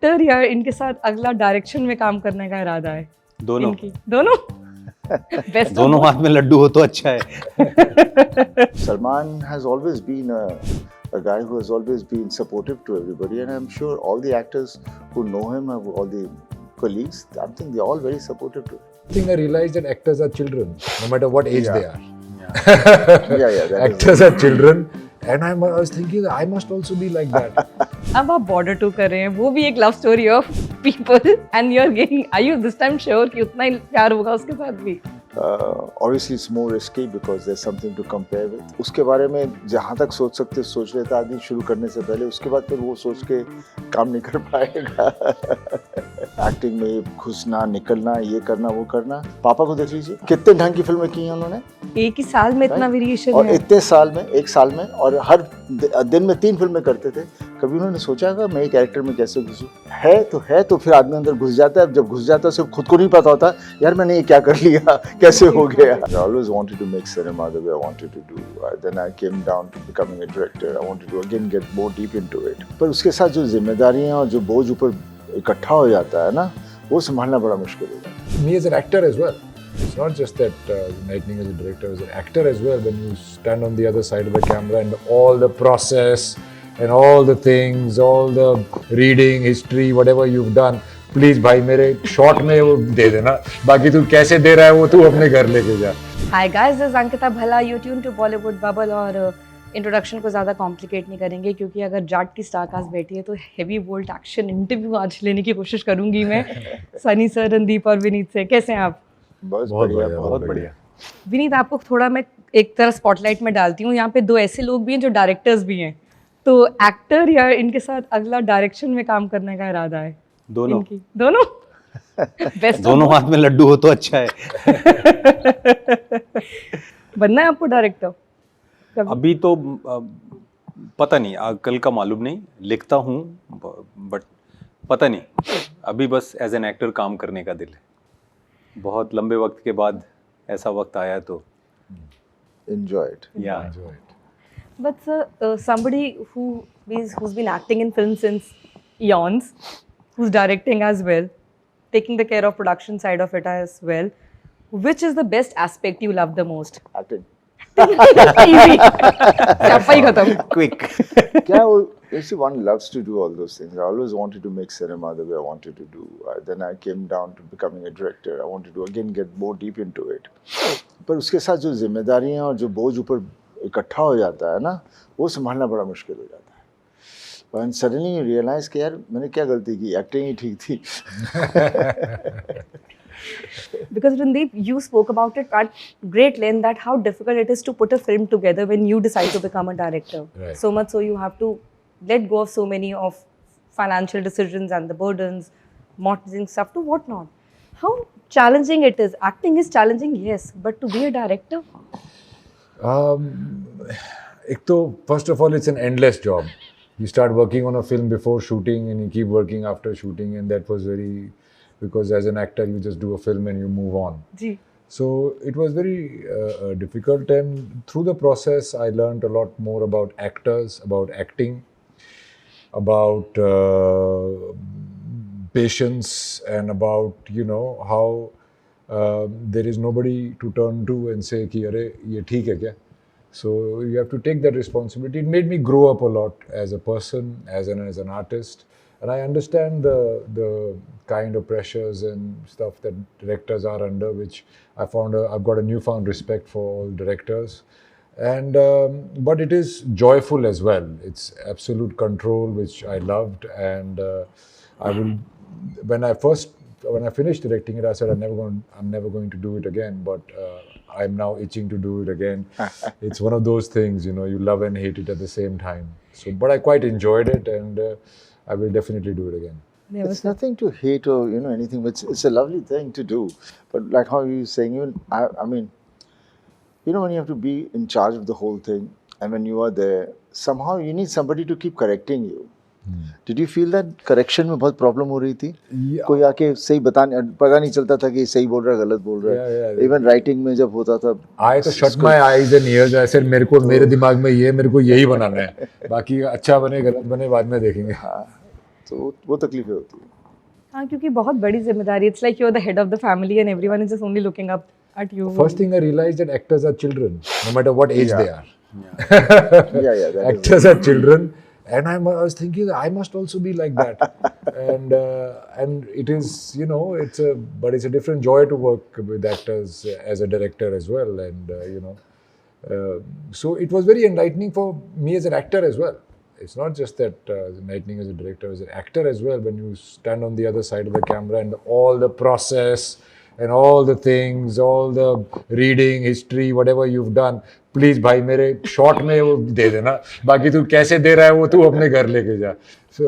Actor या इनके साथ अगला डायरेक्शन में काम करने का इरादा है? दोनों दोनों बेस्ट दोनों हाथ में लड्डू हो तो अच्छा है. Salman has always been a guy who has always been supportive to everybody, and I'm sure all the actors who know him, all the colleagues, I think they're all very supportive to him. I think I realized that actors are children, no matter what age they are. That Actors are children, and I was thinking I must also be like that. अब आप border 2 कर रहे हैं, वो भी एक love story of people and you are getting, are you this time sure कि उतना ही प्यार होगा उसके साथ भी? Obviously it's more risky because there's something to compare with. उसके बारे में जहाँ तक सोच सकते सोच लेता आदमी शुरू करने से पहले, उसके बाद फिर वो सोच के काम नहीं कर पाएगा. एक्टिंग में घुसना निकलना, ये करना वो करना. पापा को देख लीजिए कितने ढंग की फिल्में की हैं उन्होंने, एक ही साल में इतना वेरिएशन और है. इतने साल में, एक साल में, और हर दिन में 3 फिल्में करते थे. कभी उन्होंने सोचा होगा मैं एक कैरेक्टर में कैसे घुसूं? है तो फिर आदमी अंदर घुस जाता है. जब घुस जाता है सिर्फ खुद को नहीं पता होता यार मैंने ये क्या कर लिया, कैसे हो गया. I always wanted to make cinema the way I wanted to do. Then I came down to becoming a director. I wanted to again get more deep into it. पर उसके साथ जो जिम्मेदारियां और जो बोझ ऊपर इकट्ठा हो जाता है ना, वो संभालना बड़ा मुश्किल हो जाता है. Me as an actor as well. It's not just that Lightning as a director, as an actor as well. When you stand on the other side of the camera and all the process and all the things, all the reading, history, whatever you've done, please भाई मेरे short में वो दे देना, बाकी तू कैसे दे रहा है वो तू अपने घर लेके जा. Hi guys, this is Ankita Bhalla, you tune to Bollywood bubble. और इंट्रोडक्शन को ज़्यादा कॉम्प्लिकेट नहीं करेंगे क्योंकि अगर जाट की स्टार कास्ट बैठी है तो हेवी बोल्ट एक्शन इंटरव्यू आज लेने की कोशिश करूंगी मैं सनी सर, रणदीप और विनीत से. कैसे हैं आप? बहुत बढ़िया. विनीत, आपको थोड़ा मैं एक तरह स्पॉटलाइट में डालती हूँ. यहाँ पे 2 ऐसे लोग भी हैं जो डायरेक्टर्स भी हैं, तो एक्टर या इनके साथ अगला डायरेक्शन में काम करने का इरादा है? दोनों बेस्ट दोनों हाथ में लड्डू हो तो अच्छा है. बनना है आपको डायरेक्टर? अभी तो पता नहीं, कल का मालूम नहीं. लिखता हूँ बट पता नहीं. अभी बस एज एन एक्टर काम करने का दिल है. बहुत लंबे वक्त के बाद ऐसा वक्त आया तो Enjoy it. yeah. But sir, somebody who's been acting in film since eons, who's directing as well, taking the care of production side of it as well, which is the best aspect you love the most? Acting. Easy. Chappa hi khatam. Quick. Yeah, well, see, one loves to do all those things. I always wanted to make cinema the way I wanted to do. Then I came down to becoming a director. I wanted to again get more deep into it. पर उसके साथ जो जिम्मेदारियां और जो बोझ ऊपर इकट्ठा हो जाता है ना, वो संभालना बड़ा मुश्किल हो जाता है. And suddenly you realize कि यार मैंने क्या गलती की, एक्टिंग ही ठीक थी. Because Randeep, you spoke about it at great length that how difficult it is to put a film together when you decide to become a director. Right. So much so you have to let go of so many of financial decisions and the burdens, modeling stuff to whatnot. How challenging it is. Acting is challenging, yes, but to be a director? एक तो first of all it's an endless job. You start working on a film before shooting and you keep working after shooting, and that was very, because as an actor you just do a film and you move on. Ji. So it was very difficult, and through the process I learned a lot more about actors, about acting, about patience, and about how there is nobody to turn to and say कि अरे ये ठीक है क्या. So you have to take that responsibility. It made me grow up a lot as a person, as an artist, and I understand the kind of pressures and stuff that directors are under, which I've got a newfound respect for all directors, and but it is joyful as well. It's absolute control, which I loved, and I will when I finished directing it, I said I'm never going to do it again, but I'm now itching to do it again. It's one of those things, you love and hate it at the same time. So, but I quite enjoyed it, and I will definitely do it again. It's nothing to hate or anything, but it's a lovely thing to do. But like how you were saying, even I mean, when you have to be in charge of the whole thing, and when you are there, somehow you need somebody to keep correcting you. Did you feel that correction में बहुत problem हो रही थी? कोई आके सही पता नहीं चलता था कि सही बोल रहा है गलत बोल रहा है. इवन राइटिंग में जब होता था, I तो shut my eyes and ears. I said मेरे दिमाग में ये, मेरे को यही बनाना है, बाकी अच्छा बने गलत बने बाद में देखेंगे. तो वो तकलीफें होती हैं। हाँ, क्योंकि बहुत बड़ी जिम्मेदारी, it's like you are the head of the family and everyone is just only looking up at you. First thing I realized that actors are children, no matter what age they are. Yeah, that Actors are children, and I was thinking I must also be like that. And it is, you know, but it's a different joy to work with actors as a director as well, and so it was very enlightening for me as an actor as well. It's not just that enlightening as a director, as an actor as well, when you stand on the other side of the camera and all the process and all the things, all the reading, history, whatever you've done, please भाई मेरे short में वो दे देना, बाकी तू कैसे दे रहा है वो तू अपने घर लेके जा. So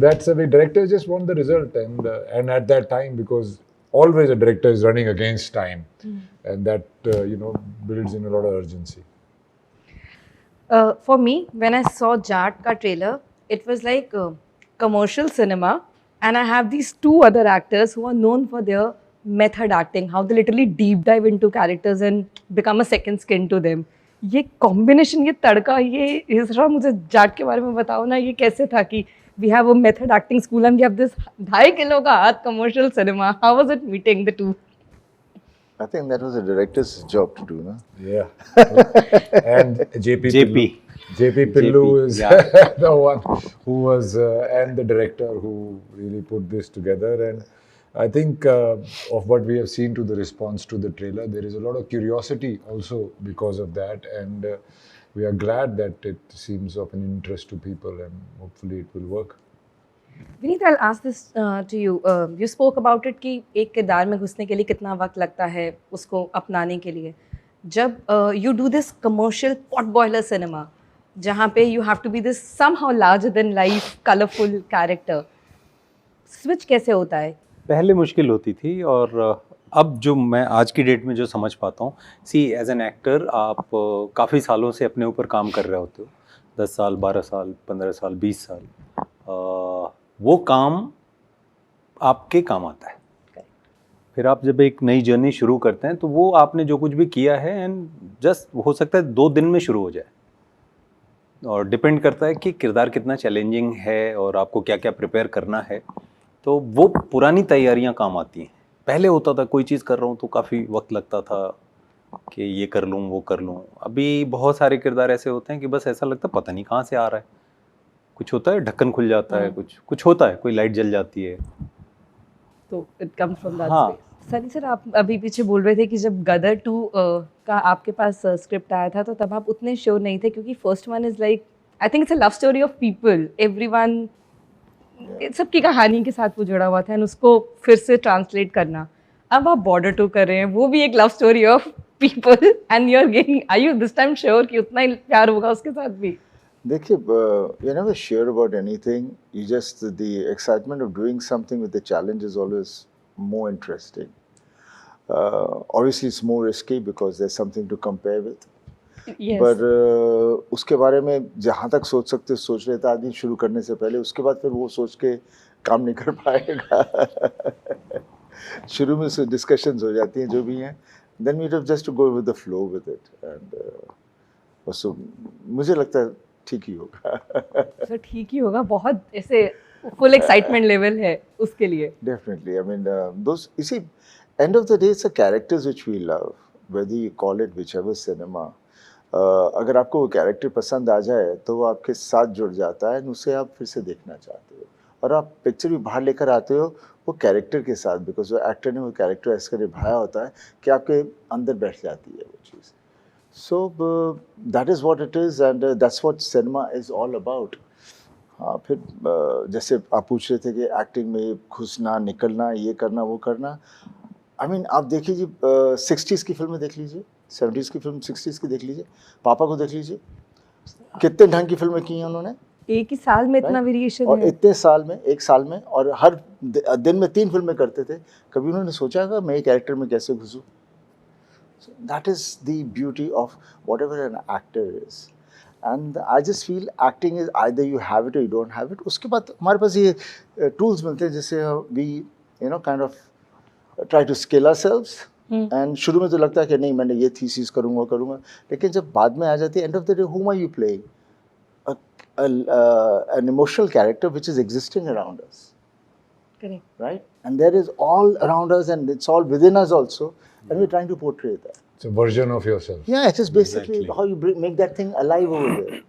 that's a big, directors just want the result, and at that time, because always a director is running against time, and that builds in a lot of urgency. For me, when I saw JAAT ka trailer, it was like commercial cinema, and I have these two other actors who are known for their method acting, how they literally deep dive into characters and become a second skin to them. ये combination, ये तड़का, ये इसरा, मुझे जाट के बारे में बताओ ना, ये कैसे था कि we have a method acting school and we have this 2.5 kilo का हाथ commercial cinema. How was it meeting the two? I think that was a director's job to do, no? Yeah. And JP Pillu is the one who was, and the director who really put this together. And I think of what we have seen to the response to the trailer, there is a lot of curiosity also because of that. And we are glad that it seems of an interest to people, and hopefully it will work. Vineet, I'll ask this to you. You spoke about it कि एक किरदार में घुसने के लिए कितना वक्त लगता है उसको अपनाने के लिए. जब you do this commercial pot boiler cinema, जहाँ पे you have to be this somehow larger than life, colorful character, switch कैसे होता है? पहले मुश्किल होती थी, और अब जो मैं आज की डेट में जो समझ पाता हूँ, सी एज एन एक्टर आप काफ़ी सालों से अपने ऊपर काम कर रहे होते हो, 10 साल, 12 साल, 15 साल, 20 साल, वो काम आपके काम आता है. फिर आप जब एक नई जर्नी शुरू करते हैं तो वो आपने जो कुछ भी किया है, एंड जस्ट हो सकता है 2 दिन में शुरू हो जाए, और डिपेंड करता है कि किरदार कितना चैलेंजिंग है और आपको क्या क्या प्रिपेयर करना है. तो वो पुरानी तैयारियां काम आती हैं. पहले होता था कोई चीज़ कर रहा हूँ तो काफ़ी वक्त लगता था कि ये कर लूँ वो कर लूँ. अभी बहुत सारे किरदार ऐसे होते हैं कि बस ऐसा लगता है पता नहीं कहाँ से आ रहा है, कुछ होता है ढक्कन खुल जाता है, कुछ होता है, कोई लाइट जल जाती है, तो इट कम्स फ्रॉम दैट हाँ. स्पेस. सनी सर, आप अभी पीछे बोल रहे थे कि जब गदर 2 का आपके पास स्क्रिप्ट आया था तो तब आप उतने श्योर नहीं थे, क्योंकि first one is like, I think it's a love story of people, everyone, सबकी कहानी के साथ वो जुड़ा हुआ था, एंड उसको फिर से ट्रांसलेट करना. अब आप बॉर्डर 2 कर रहे हैं, वो भी एक love story of people, and you are getting, are you this time sure कि उतना ही प्यार होगा उसके साथ भी? देखिए, you're never sure about anything. You just, the excitement of doing something with the challenge is always more interesting. Obviously, it's more risky because there's something to compare with. Yes. पर उसके बारे में जहाँ तक सोच सकते सोच रहे थे आदमी शुरू करने से पहले, उसके बाद फिर वो सोच के काम नहीं कर पाएगा. शुरू में से डिस्कशंस हो जाती हैं जो भी हैं, then we have just to go with the flow with it, and बस मुझे लगता है ठीक ही होगा. सर ठीक ही होगा, बहुत ऐसे फुल एक्साइटमेंट लेवल है उसके लिए. Definitely. I mean, those, you see, end of the day, it's the characters which we love, whether you call it whichever cinema. अगर आपको वो कैरेक्टर पसंद आ जाए तो वो आपके साथ जुड़ जाता है, उसे आप फिर से देखना चाहते हो, और आप पिक्चर भी बाहर लेकर आते हो वो कैरेक्टर के साथ, बिकॉज वो एक्टर ने वो कैरेक्टर ऐसा निभाया होता है कि आपके अंदर बैठ जाती है वो चीज़. So that is what it is, and that's what cinema is all about. हाँ, फिर जैसे आप पूछ रहे थे कि एक्टिंग में घुसना, निकलना, ये करना, वो करना. I mean, आप देख लीजिए 60s की फिल्में देख लीजिए, 70s की फिल्म 60s की देख लीजिए, पापा को देख लीजिए, कितने ढंग की फिल्में की हैं उन्होंने. एक ही साल में इतना वेरिएशन और है. इतने साल में, एक साल में, और हर दिन में 3 फिल्में करते थे. कभी उन्होंने सोचा होगा मैं एक कैरेक्टर में कैसे घुसूँ. So that is the beauty of whatever an actor is. And I just feel acting is either you have it or you don't have it. उसके बाद हमारे पास ये tools मिलते हैं जिससे we kind of try to scale ourselves. And शुरू में तो लगता है कि नहीं मैंने ये thesis करूँगा, लेकिन जब बाद में आ जाती है, end of the day whom are you playing? an emotional character which is existing around us, Correct. right? And there is all around us, and it's all within us also, and we're trying to portray that. It's a version of yourself. Yeah, it's just basically Exactly. how you make that thing alive over there.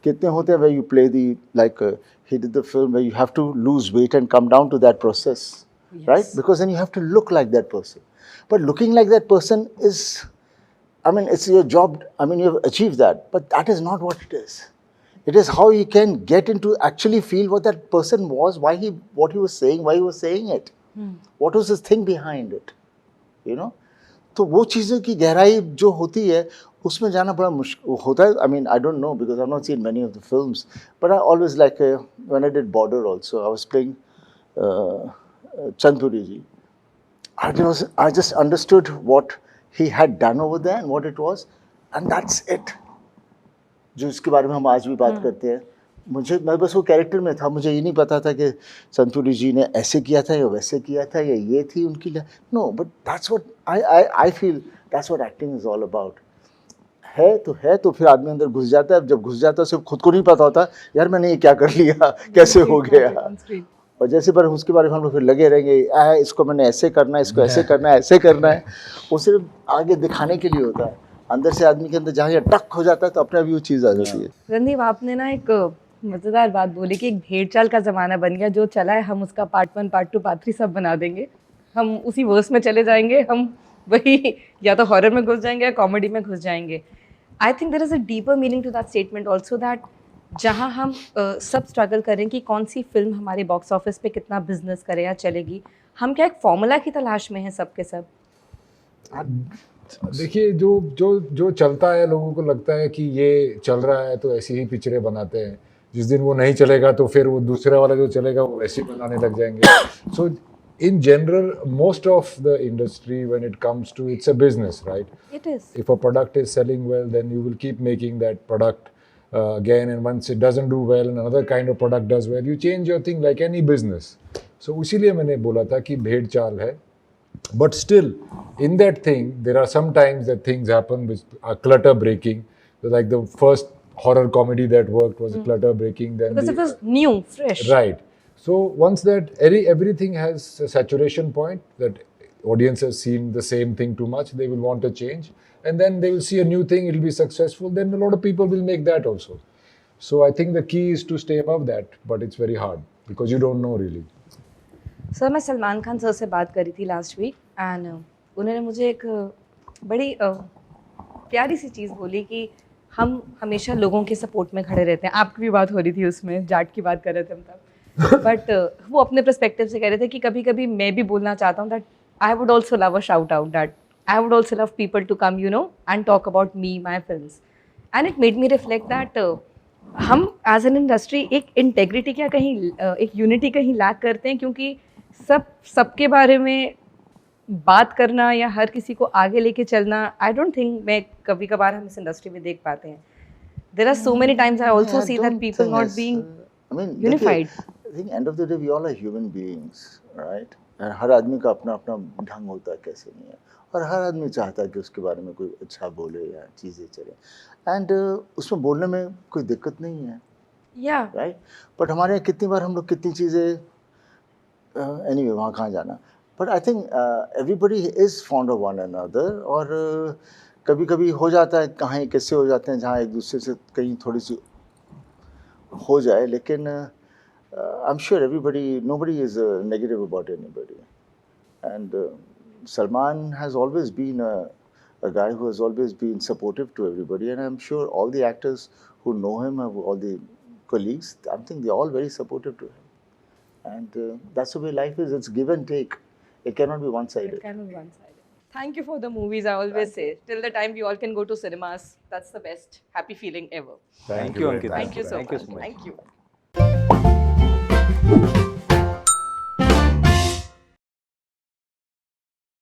कितने होते हैं where you play the, like he did the film where you have to lose weight and come down to that process, right? Because then you have to look like that person. But looking like that person is, I mean, it's your job. I mean, you have achieved that, but that is not what it is. It is how you can get into actually feel what that person was, what he was saying, why he was saying it, what was his thing behind it, you know. तो वो चीज़ें की गहराई जो होती है उसमें जाना बड़ा मुश्किल होता है. I mean, I don't know because I've not seen many of the films, but I always like when I did Border also, I was playing Chandpuri ji. I just understood what he had done over there and what it was, and that's it. जो इसके बारे में हम आज भी बात करते हैं. मैं बस वो कैरेक्टर में था, मुझे ये नहीं पता था कि संतूरी जी ने ऐसे किया था या वैसे किया था या ये थी उनकी. No, but that's what I feel that's what acting is all about. है तो फिर आदमी अंदर घुस जाता है. जब घुस जाता है सिर्फ खुद को नहीं पता होता यार मैंने ये क्या कर लिया, कैसे हो गया. और जैसे पर उसके बारे में हम लोग फिर लगे रहेंगे, इसको मैंने ऐसे करना है, इसको ऐसे करना है, ऐसे करना है. वो सिर्फ आगे दिखाने के लिए होता है. अंदर से आदमी के अंदर जहाँ ये टक हो जाता है तो अपने आप वो चीज़ आ जाती है. रणदीप, आपने ना एक मज़ेदार बात बोली कि एक भेड़चाल का ज़माना बन गया. जो चला है हम उसका पार्ट 1, पार्ट 2, पार्ट 3 सब बना देंगे. हम उसी वर्स में चले जाएंगे. हम वही या तो हॉरर में घुस जाएंगे या कॉमेडी में घुस जाएंगे. I think there is a deeper meaning to that statement also, that जहाँ हम सब स्ट्रगल करें कि कौन सी फिल्म हमारे बॉक्स ऑफिस पे कितना बिजनेस करे या चलेगी, हम क्या एक फॉर्मूला की तलाश में हैं सब के सब. देखिए, जो चलता है लोगों को लगता है कि ये चल रहा है तो ऐसी ही पिक्चरें बनाते हैं. जिस दिन वो नहीं चलेगा तो फिर वो दूसरा वाला जो चलेगा वो वैसे ही बनाने लग जाएंगे. सो in general, most of the industry, when it comes to, it's a business, right? It is. If a product is selling well, then you will keep making that product again, and once it doesn't do well and another kind of product does well, you change your thing like any business. So इसीलिए मैंने बोला था कि भेड़ चाल है. But still, in that thing, there are sometimes that things happen which are clutter breaking. So like the first horror comedy that worked was a clutter breaking. Then Because it was new, fresh. Right. So once that everything has a saturation point, that audience has seen the same thing too much, they will want a change, and then they will see a new thing, it will be successful, then a lot of people will make that also. So I think the key is to stay above that, but it's very hard because you don't know really. Sir, मैं Salman Khan sir से बात करी थी last week, and उन्होंने मुझे एक बड़ी प्यारी सी चीज़ बोली कि हम हमेशा लोगों के सपोर्ट में खड़े रहते हैं. आपकी भी बात हो रही थी उसमें, जाट की बात कर रहे थे हम तब. बट वो अपने पर्सपेक्टिव से कह रहे थे कि कभी कभी मैं भी बोलना चाहता हूँ that I would also love a shout out, that I would also love people to come and talk about me, my films. And it made me reflect that हम एज एन इंडस्ट्री एक integrity क्या कहीं एक unity कहीं lack करते हैं, क्योंकि सबके बारे में बात करना या हर किसी को आगे लेके चलना, आई डोंट थिंक मैं कभी कभार हम इस इंडस्ट्री में देख पाते हैं. There are so many times I also see that people not being unified. I think end of the day we all are human beings, right? And हर आदमी का अपना अपना ढंग होता है, कैसे नहीं है, और हर आदमी चाहता है कि उसके बारे में कोई अच्छा बोले या चीज़ें चले, एंड उसमें बोलने में कोई दिक्कत नहीं है, राइट. बट हमारे यहाँ कितनी बार हम लोग कितनी चीज़ें एनीवे वहाँ कहाँ जाना. But I think everybody is fond of one another, और कभी कभी हो जाता है कहाँ कैसे हो जाते हैं जहाँ एक दूसरे से कहीं थोड़ी सी हो जाए, लेकिन I'm sure nobody is negative about anybody. And Salman has always been a guy who has always been supportive to everybody. And I'm sure all the actors who know him, all the colleagues, I think they're all very supportive to him. And that's the way life is. It's give and take. It cannot be one-sided. It cannot be one-sided. Thank you for the movies, I always say. Till the time we all can go to cinemas, that's the best happy feeling ever. Thank you, Ankita. Thank you so much. Thank you. Thank you.